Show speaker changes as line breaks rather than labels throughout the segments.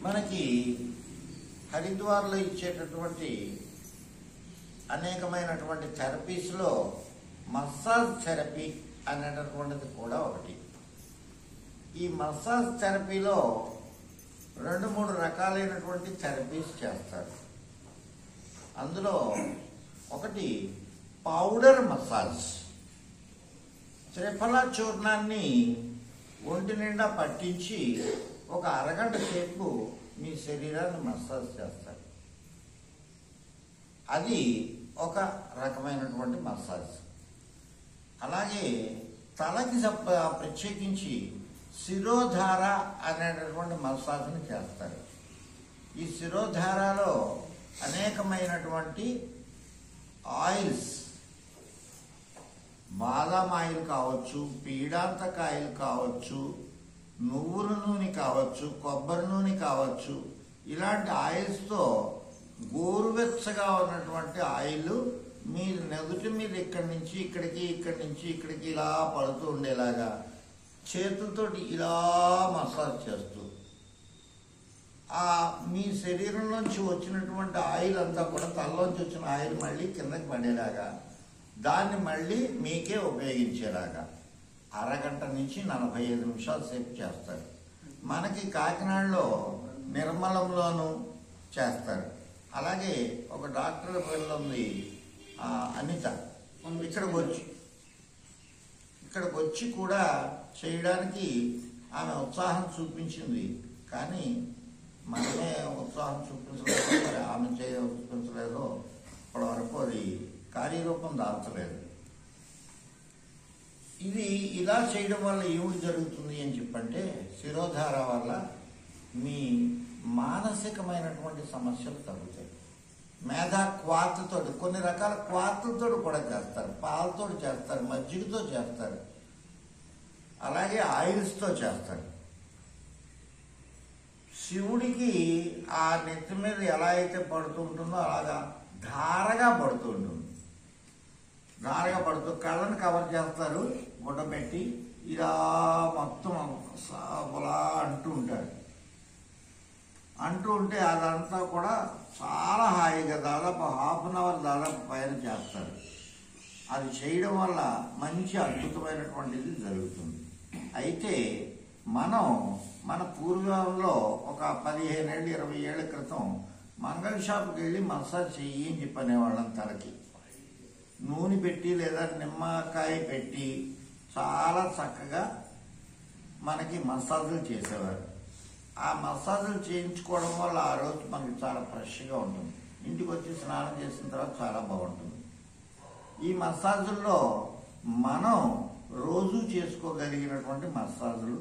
మనకి హరిద్వార్లో ఇచ్చేటటువంటి అనేకమైనటువంటి థెరపీస్లో మసాజ్ థెరపీ అనేటటువంటిది కూడా ఒకటి. ఈ మసాజ్ థెరపీలో 2-3 రకాలైనటువంటి థెరపీస్ చేస్తారు. అందులో ఒకటి పౌడర్ మసాజ్. త్రిఫలా చూర్ణాన్ని ఒంటి నిండా పట్టించి ఒక అరగంట సేపు మీ శరీరాన్ని మసాజ్ చేస్తారు. అది ఒక రకమైనటువంటి మసాజ్. అలాగే తలకి ప్రత్యేకించి శిరోధార అనేటటువంటి మసాజ్ని చేస్తారు. ఈ శిరోధారలో అనేకమైనటువంటి ఆయిల్స్, బాదాం ఆయిల్ కావచ్చు, పీడాంతక ఆయిల్ కావచ్చు, నువ్వుల నూనె కావచ్చు, కొబ్బరి నూనె కావచ్చు, ఇలాంటి ఆయిల్స్తో గోరువెచ్చగా ఉన్నటువంటి ఆయిల్ మీ నెదుటి మీద ఇక్కడి నుంచి ఇక్కడికి, ఇక్కడి నుంచి ఇక్కడికి ఇలా పడుతూ ఉండేలాగా చేతులతోటి ఇలా మసాజ్ చేస్తూ మీ శరీరంలోంచి వచ్చినటువంటి ఆయిల్ అంతా కూడా, తలలోంచి వచ్చిన ఆయిల్ మళ్ళీ కిందకి పడేలాగా, దాన్ని మళ్ళీ మీకే ఉపయోగించేలాగా అరగంట నుంచి 45 నిమిషాల సేపు చేస్తారు. మనకి కాకినాడలో నిర్మలంలోనూ చేస్తారు. అలాగే ఒక డాక్టర్ పిల్ల ఉంది, అనిత, ఇక్కడికి వచ్చి కూడా చేయడానికి ఆమె ఉత్సాహం చూపించింది. కానీ మనమే ఉత్సాహం చూపించలేదు, ఆమె చూపించలేదో ఇప్పటి వరకు అది కార్యరూపం దాల్చలేదు. ఇది ఇలా చేయడం వల్ల ఏమిటి జరుగుతుంది అని చెప్పంటే, శిరోధార వల్ల మీ మానసికమైనటువంటి సమస్యలు తగ్గుతాయి. మేధా క్వాత్తో, కొన్ని రకాల క్వాత్లతో కూడా చేస్తారు, పాలతో చేస్తారు, మజ్జిగతో చేస్తారు, అలాగే ఆయిల్స్తో చేస్తారు. శివుడికి ఆ నెత్తి మీద ఎలా అయితే పడుతూ ఉంటుందో అలాగా ధారగా పడుతూ ఉంటుంది. ధారగా పడుతూ కళ్ళని కవర్ చేస్తారు, గుడ్డ పెట్టి ఇలా మొత్తం అలా అంటూ ఉంటారు. అంటూ ఉంటే అదంతా కూడా చాలా హాయిగా దాదాపు ½ అన్ అవర్ దాదాపు పైన చేస్తారు. అది చేయడం వల్ల మంచి అద్భుతమైనటువంటిది జరుగుతుంది. అయితే మనం మన పూర్వంలో ఒక 15 ఏళ్ళు 20 ఏళ్ల క్రితం మంగళ షాప్కి వెళ్ళి మసాజ్ చెయ్యి అని చెప్పనేవాళ్ళం. తలకి నూనె పెట్టి లేదా నిమ్మకాయ పెట్టి చాలా చక్కగా మనకి మసాజులు చేసేవారు. ఆ మసాజులు చేయించుకోవడం వల్ల ఆ రోజు మనకి చాలా ఫ్రెష్గా ఉంటుంది. ఇంటికి వచ్చి స్నానం చేసిన తర్వాత చాలా బాగుంటుంది. ఈ మసాజుల్లో మనం రోజు చేసుకోగలిగినటువంటి మసాజులు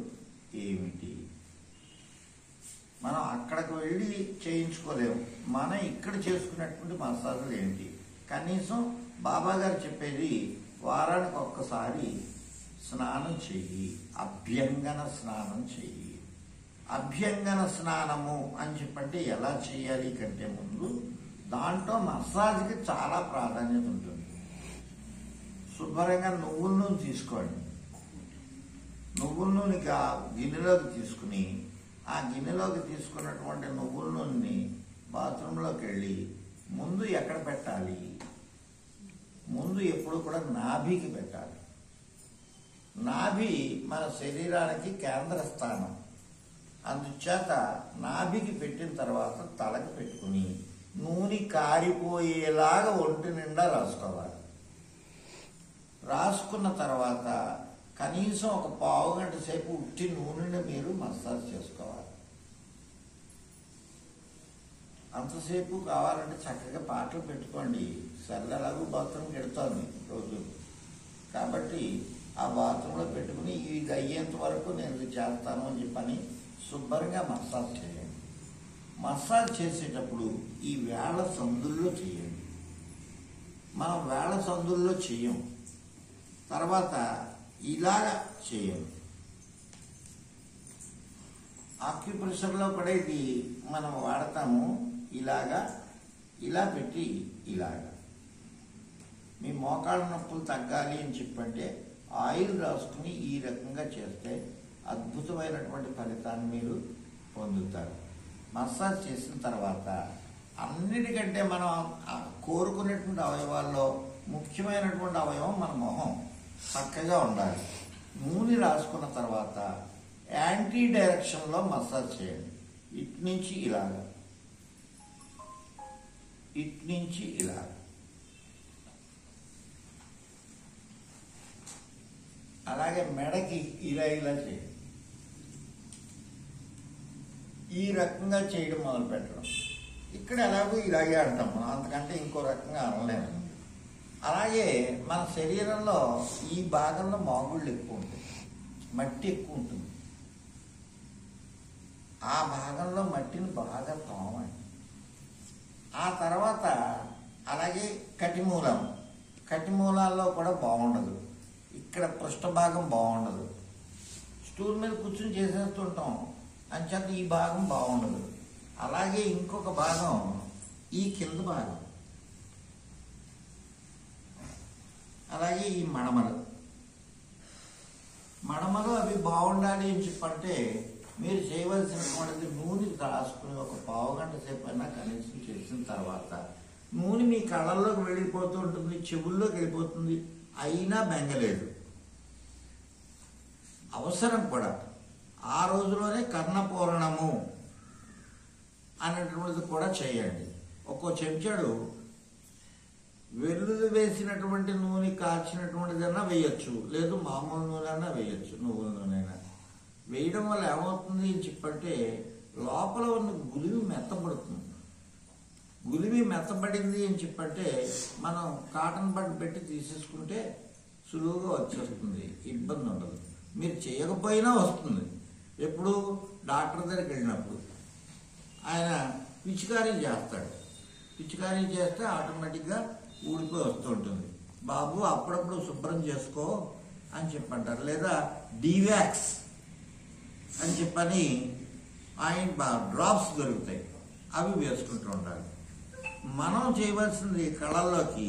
ఏమిటి? మనం అక్కడికి వెళ్ళి చేయించుకోలేము. మనం ఇక్కడ చేసుకున్నటువంటి మసాజులు ఏంటి? కనీసం బాబా గారు చెప్పేది వారానికి ఒక్కసారి స్నానం చెయ్యి, అభ్యంగన స్నానం చెయ్యి. అభ్యంగన స్నానము అని చెప్పంటే ఎలా చేయాలి కంటే ముందు దాంట్లో మసాజ్కి చాలా ప్రాధాన్యత ఉంటుంది. శుభ్రంగా నువ్వుల నూనె తీసుకోండి. నువ్వుల నూనె గిన్నెలోకి తీసుకుని, ఆ గిన్నెలోకి తీసుకున్నటువంటి నువ్వుల నూనెని బాత్రూంలోకి వెళ్ళి ముందు ఎక్కడ పెట్టాలి? ముందు ఎప్పుడు కూడా నాభికి పెట్టాలి. నాభి మన శరీరానికి కేంద్ర స్థానం. అందుచేత నాభికి పెట్టిన తర్వాత తలకి పెట్టుకుని నూనె కారిపోయేలాగా ఒంటి నిండా రాసుకోవాలి. రాసుకున్న తర్వాత కనీసం ఒక పావు గంట సేపు ఉట్టి నూనెని మీరు మసాజ్ చేసుకోవాలి. అంతసేపు కావాలంటే చక్కగా పాటలు పెట్టుకోండి. సరదాలాగా బాత్రూమ్కి వెళ్తాను రోజు, కాబట్టి ఆ బాత్రూంలో పెట్టుకుని ఇది అయ్యేంత వరకు నేను ఇది చేస్తాను అని చెప్పని శుభ్రంగా మసాజ్ చేయండి. మసాజ్ చేసేటప్పుడు ఈ వేళ సందుల్లో చేయండి. మనం వేళ సందుల్లో చేయం, తర్వాత ఇలాగ చేయం. ఆక్యుప్రెషర్లో కూడా ఇది మనం వాడతాము. ఇలాగా ఇలా పెట్టి ఇలాగా మీ మోకాళ్ళ నొప్పులు తగ్గాలి అని చెప్పంటే ఆయిల్ రాసుకుని ఈ రకంగా చేస్తే అద్భుతమైనటువంటి ఫలితాన్ని మీరు పొందుతారు. మసాజ్ చేసిన తర్వాత అన్నిటికంటే మనం కోరుకునేటువంటి అవయవాల్లో ముఖ్యమైనటువంటి అవయవం మన మొహం చక్కగా ఉండాలి. నూనె రాసుకున్న తర్వాత యాంటీ డైరెక్షన్లో మసాజ్ చేయండి. ఇటు నుంచి ఇలాగా, ఇటు నుంచి ఇలాగా. అలాగే మెడకి ఇలా ఇలా చేయండి. ఈ రకంగా చేయడం మొదలు పెట్టడం. ఇక్కడ ఎలాగో ఇలాగే అంటాం మనం, అంతకంటే ఇంకో రకంగా అనలేము. అలాగే మన శరీరంలో ఈ భాగంలో మాగుళ్ళు ఎక్కువ ఉంటాయి, మట్టి ఎక్కువ ఉంటుంది. ఆ భాగంలో మట్టిని బాగా తోమండి. ఆ తర్వాత అలాగే కటిమూలాల్లో కూడా బాగుండదు. ఇక్కడ పృష్ఠభాగం బాగుండదు. స్టూల్ మీద కూర్చుని చేసేస్తుంటాం, అంచేత ఈ భాగం బాగుండదు. అలాగే ఇంకొక భాగం ఈ కింద భాగం, అలాగే ఈ మడమలు అవి బాగుండాలి అని చెప్పంటే మీరు చేయవలసినటువంటిది నూనె రాసుకుని ఒక పావుగంట సేపు అయినా కనీసం చేసిన తర్వాత నూనె మీ కళ్ళల్లోకి వెళ్ళిపోతూ ఉంటుంది, చెవుల్లోకి వెళ్ళిపోతుంది. అయినా బెంగలేదు. అవసరం కూడా ఆ రోజులోనే కర్ణపూరణము అనేటువంటిది కూడా చేయండి. ఒక్కో చెంచాడు వెల్లుల్లి వేసినటువంటి నూనె కాచినటువంటిదైనా వేయచ్చు, లేదు మామూలు నూనె అయినా వేయచ్చు, నువ్వుల నూనె అయినా. వేయడం వల్ల ఏమవుతుంది అని చెప్పంటే లోపల ఉన్న గులివి మెత్తబడుతుంది. గులివి మెత్తబడింది అని చెప్పంటే మనం కాటన్ బడ్ పెట్టి తీసేసుకుంటే సులువుగా వచ్చేస్తుంది, ఇబ్బంది ఉండదు. మీరు చేయకపోయినా వస్తుంది. ఎప్పుడు డాక్టర్ దగ్గరికి వెళ్ళినప్పుడు ఆయన పిచికారీ చేస్తాడు. పిచికారీ చేస్తే ఆటోమేటిక్గా ఊడిపోయి వస్తూ ఉంటుంది. బాబు అప్పుడప్పుడు శుభ్రం చేసుకో అని చెప్పంటారు, లేదా డీవాక్స్ అని చెప్పని ఆయన డ్రాప్స్ దొరుకుతాయి, అవి వేసుకుంటూ ఉండాలి. మనం చేయవలసింది కళ్ళల్లోకి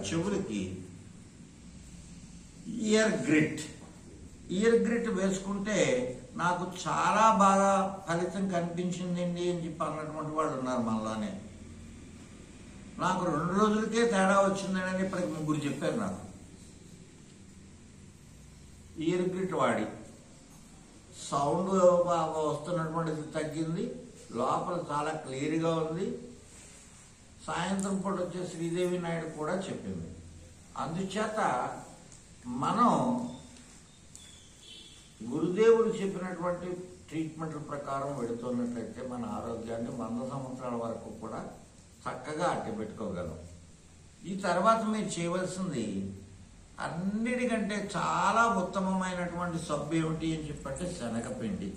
చెవులకి ఇయర్ గ్రిట్ వేసుకుంటే నాకు చాలా బాగా ఫలితం కనిపించిందండి అని చెప్పి అన్నటువంటి వాళ్ళు ఉన్నారు మనలోనే. నాకు 2 రోజులకే తేడా వచ్చిందని ఇప్పటికి 3 చెప్పారు నాకు. ఇయర్ గ్రిట్ వాడి సౌండ్ వస్తున్నటువంటిది తగ్గింది, లోపల చాలా క్లియర్గా ఉంది. సాయంత్రం పూట వచ్చే శ్రీదేవి నాయుడు కూడా చెప్పింది. అందుచేత మనం గురుదేవుడు చెప్పినటువంటి ట్రీట్మెంట్ల ప్రకారం వెళుతున్నట్లయితే మన ఆరోగ్యాన్ని 100 సంవత్సరాల వరకు కూడా చక్కగా అట్టపెట్టుకోగలం. ఈ తర్వాత మీరు చేయవలసింది అన్నిటికంటే చాలా ఉత్తమమైనటువంటి సబ్బు ఏమిటి అని చెప్పంటే శనగపిండి.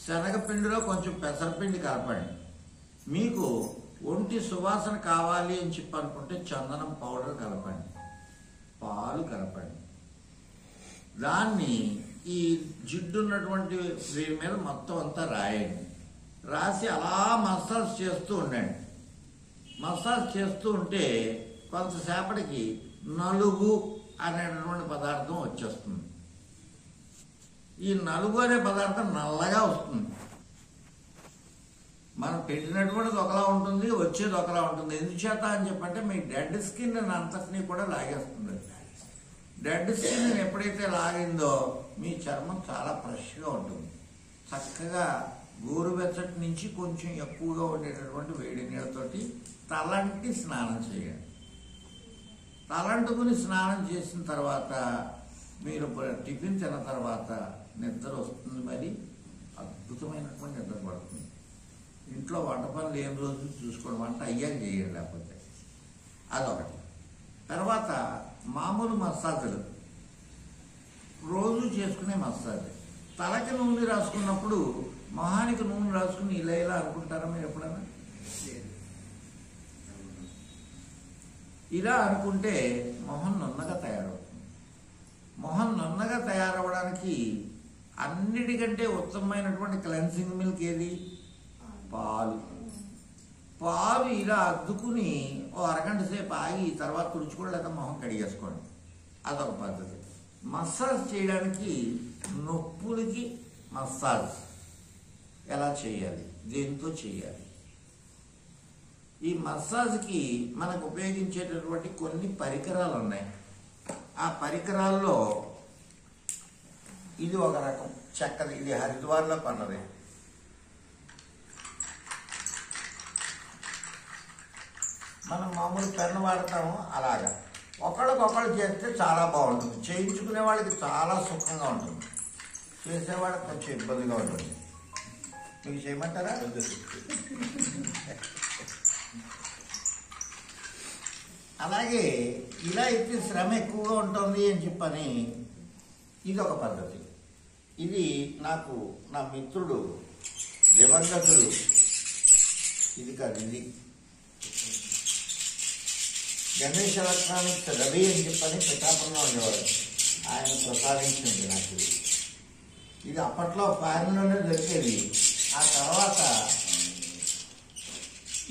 శనగపిండిలో కొంచెం పెసరపిండి కలపండి. మీకు ఒంటి సువాసన కావాలి అని చెప్పి అనుకుంటే చందనం పౌడర్ కలపండి, పాలు కలపండి. దాన్ని ఈ జిడ్డు ఉన్నటువంటి దీని మీద మొత్తం అంతా రాయండి. రాసి అలా మసాజ్ చేస్తూ ఉండండి. మసాజ్ చేస్తూ ఉంటే కొంతసేపటికి నలుగు అనేటటువంటి పదార్థం వచ్చేస్తుంది. ఈ నలుగు అనే పదార్థం నల్లగా వస్తుంది. మనం పెట్టినటువంటిది ఒకలా ఉంటుంది, వచ్చేది ఒకలా ఉంటుంది. ఎందుచేత అని చెప్పంటే మీ డెడ్ స్కిన్ అంతటినీ కూడా లాగేస్తుంది. డెడ్ స్కిన్ ఎప్పుడైతే లాగిందో మీ చర్మం చాలా ఫ్రెష్గా ఉంటుంది. చక్కగా గోరువెచ్చటి నుంచి కొంచెం ఎక్కువగా ఉండేటటువంటి వేడి నీళ్ళతోటి తలంటి స్నానం చేయండి. తలంటుకుని స్నానం చేసిన తర్వాత మీరు టిఫిన్ తిన్న తర్వాత నిద్ర వస్తుంది. మరి అద్భుతమైనటువంటి నిద్ర పడుతుంది. ఇంట్లో వంట పనులు ఏం రోజు చూసుకోండి, వంట అయ్యాక చేయండి, లేకపోతే అదొకటి. తర్వాత మామూలు మసాజులు రోజు చేసుకునే మసాజ్. తలకి నూనె రాసుకున్నప్పుడు మొహానికి నూనె రాసుకుని ఇలా అనుకుంటారా మీరు ఎప్పుడైనా? ఇలా అనుకుంటే మొహం నున్నగా తయారవుతుంది. మొహం నున్నగా తయారవడానికి అన్నిటికంటే ఉత్తమమైనటువంటి క్లెన్సింగ్ మిల్క్ ఏది? పాలు ఇలా అద్దుకుని ఓ అరగంట సేపు ఆగి తర్వాత తుడుచుకోలేక మొహం కడిగేసుకోండి. అదొక పద్ధతి. మసాజ్ చేయడానికి నొప్పులకి మసాజ్, ఎలా చేయాలి, దేంతో చేయాలి. ఈ మసాజ్కి మనకు ఉపయోగించేటటువంటి కొన్ని పరికరాలు ఉన్నాయి. ఆ పరికరాల్లో ఇది ఒక రకం చక్కది, ఇది హరిద్వార్లో కొన్నది. మనం మామూలు పెన్ను వాడతాము, అలాగా ఒకళ్ళకొకళ్ళు చేస్తే చాలా బాగుంటుంది. చేయించుకునే వాళ్ళకి చాలా సుఖంగా ఉంటుంది, చేసేవాళ్ళకి కొంచెం ఇబ్బందిగా ఉంటుంది. మీకు చేయమంటారా? అలాగే ఇలా అయితే శ్రమ ఎక్కువగా ఉంటుంది అని చెప్పని ఇది ఒక పద్ధతి. ఇది నాకు నా మిత్రుడు దివంగతుడు, ఇది కాదు, ఇది గణేష్ ఎలక్ట్రానిక్స్ రవి అని చెప్పని పిఠాపురంలో ఉండేవాడు, ఆయన ప్రసాదించింది నాకు. ఇది అప్పట్లో ఫారిన్లోనే దొరికేది. ఆ తర్వాత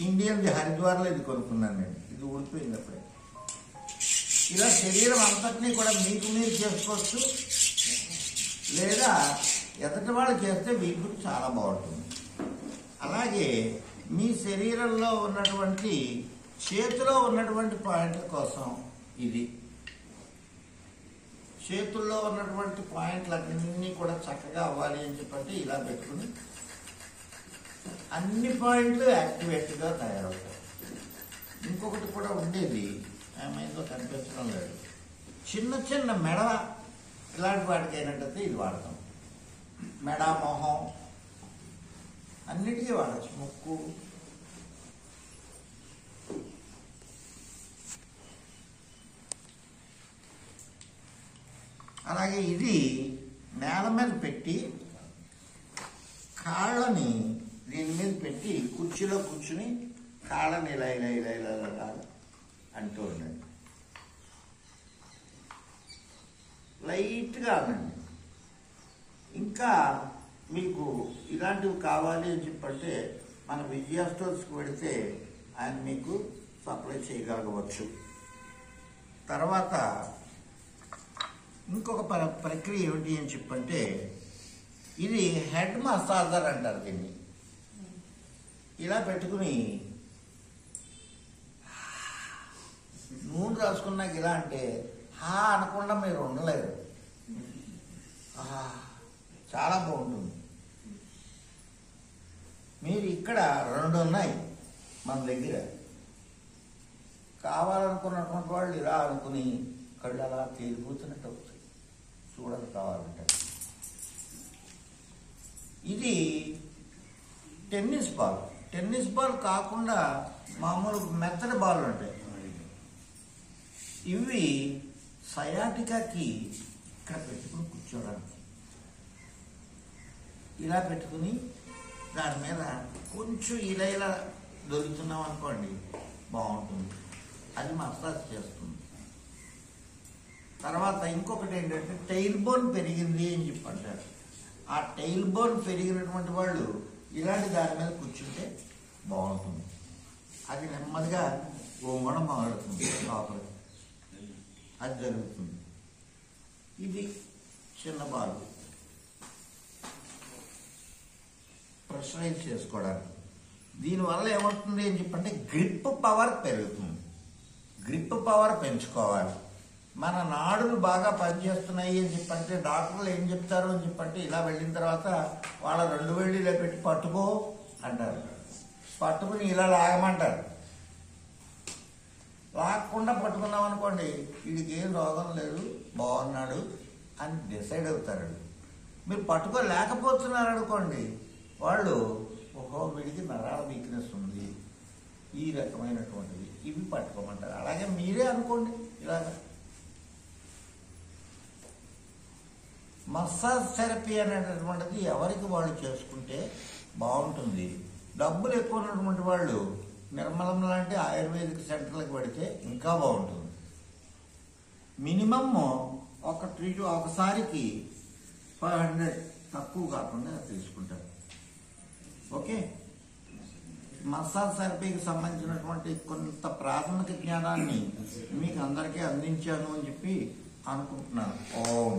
ఇండియన్ది హరిద్వార్లో ఇది కొనుక్కున్నాను నేను. ఇది ఊడిపోయింది అప్పుడే. ఇలా శరీరం అంతటినీ కూడా మీకు మీరు చేసుకోవచ్చు, లేదా ఎదుటి వాళ్ళు చేస్తే మీకు చాలా బాగుంటుంది. అలాగే మీ శరీరంలో ఉన్నటువంటి చేతిలో ఉన్నటువంటి పాయింట్ల కోసం ఇది, చేతుల్లో ఉన్నటువంటి పాయింట్లన్నీ కూడా చక్కగా అవ్వాలి అని చెప్పంటే ఇలా పెట్టుకుని అన్ని పాయింట్లు యాక్టివేట్గా తయారవుతాయి. ఇంకొకటి కూడా ఉండేది, ఏమైందో కనిపించడం లేదు, చిన్న చిన్న మెడ ఇలాంటి వాటికి అయినట్టయితే ఇది వాడతాం. మెడ, మొహం అన్నిటికీ వాడచ్చు, ముక్కు. అలాగే ఇది నేల మీద పెట్టి కాళ్ళని దీని మీద పెట్టి కుర్చీలో కూర్చుని కాళ్ళని ఇలా ఇలా ఇలా ఇలా ఇలా అంటూ ఉండండి. లైట్గా అనండి. ఇంకా మీకు ఇలాంటివి కావాలి అని చెప్పంటే మన విజయ స్టోర్స్కి పెడితే ఆయన మీకు సప్లై చేయగలగవచ్చు. తర్వాత ఇంకొక ప్రక్రియ ఏమిటి అని చెప్పంటే ఇది హెడ్ మసాజర్ అంటారు దీన్ని. ఇలా పెట్టుకుని నూనె రాసుకున్నాక ఇలా అంటే హా అనకుండా మీరు ఉండలేరు, చాలా బాగుంటుంది. మీరు ఇక్కడ 2 ఉన్నాయి మన దగ్గర. కావాలనుకున్నటువంటి వాళ్ళు ఇలా అనుకుని కళ్ళు అలా తేలిపోతున్నట్టు అవుతాయి చూడాలి కావాలంటే. ఇది టెన్నిస్ బాల్. టెన్నిస్ బాల్ కాకుండా మామూలు మెత్తడి బాల్ ఉంటాయి. ఇవి సయాటికాకి ఇక్కడ పెట్టుకుని కూర్చోడానికి ఇలా పెట్టుకుని దాని మీద కొంచెం ఇలా ఇలా దొరుకుతున్నాం అనుకోండి, బాగుంటుంది. అది మసాజ్ చేస్తుంది. తర్వాత ఇంకొకటి ఏంటంటే టైల్ బోన్ పెరిగింది అని చెప్పంటారు. ఆ టైల్ బోన్ పెరిగినటువంటి వాళ్ళు ఇలాంటి దాని మీద కూర్చుంటే బాగుంటుంది. అది నెమ్మదిగా ఓమడం మొదలవుతుంది లోపల, అది జరుగుతుంది. ఇది చిన్న బాల్ ప్రెషరైజ్ చేసుకోవడానికి. దీనివల్ల ఏమవుతుంది అని చెప్పంటే గ్రిప్ పవర్ పెరుగుతుంది. గ్రిప్ పవర్ పెంచుకోవాలి. మన నాడులు బాగా పనిచేస్తున్నాయి అని చెప్పంటే డాక్టర్లు ఏం చెప్తారు అని చెప్పంటే ఇలా వెళ్ళిన తర్వాత వాళ్ళ 2 వేళ్ళు ఇలా పెట్టి పట్టుకో అంటారు. పట్టుకుని ఇలా లాగమంటారు. లాగకుండా పట్టుకున్నాం అనుకోండి, వీడికి ఏం రోగం లేదు, బాగున్నాడు అని డిసైడ్ అవుతారు. మీరు పట్టుకోలేకపోతున్నారు అనుకోండి, వాళ్ళు ఓహో వీడికి నరాల వీక్నెస్ ఉంది, ఈ రకమైనటువంటిది, ఇవి పట్టుకోమంటారు. అలాగే మీరే అనుకోండి. ఇలాగ మసాజ్ థెరపీ అనేటటువంటిది ఎవరికి వాళ్ళు చేసుకుంటే బాగుంటుంది. డబ్బులు ఎక్కువ ఉన్నటువంటి వాళ్ళు నిర్మలం లాంటి ఆయుర్వేదిక్ సెంటర్లకు పెడితే ఇంకా బాగుంటుంది. మినిమమ్ ఒకసారికి 500 తక్కువ కాకుండా తీసుకుంటారు. ఓకే, మసాజ్ థెరపీకి సంబంధించినటువంటి కొంత ప్రాథమిక జ్ఞానాన్ని మీకు అందరికీ అందించాను అని చెప్పి అనుకుంటున్నాను. ఓం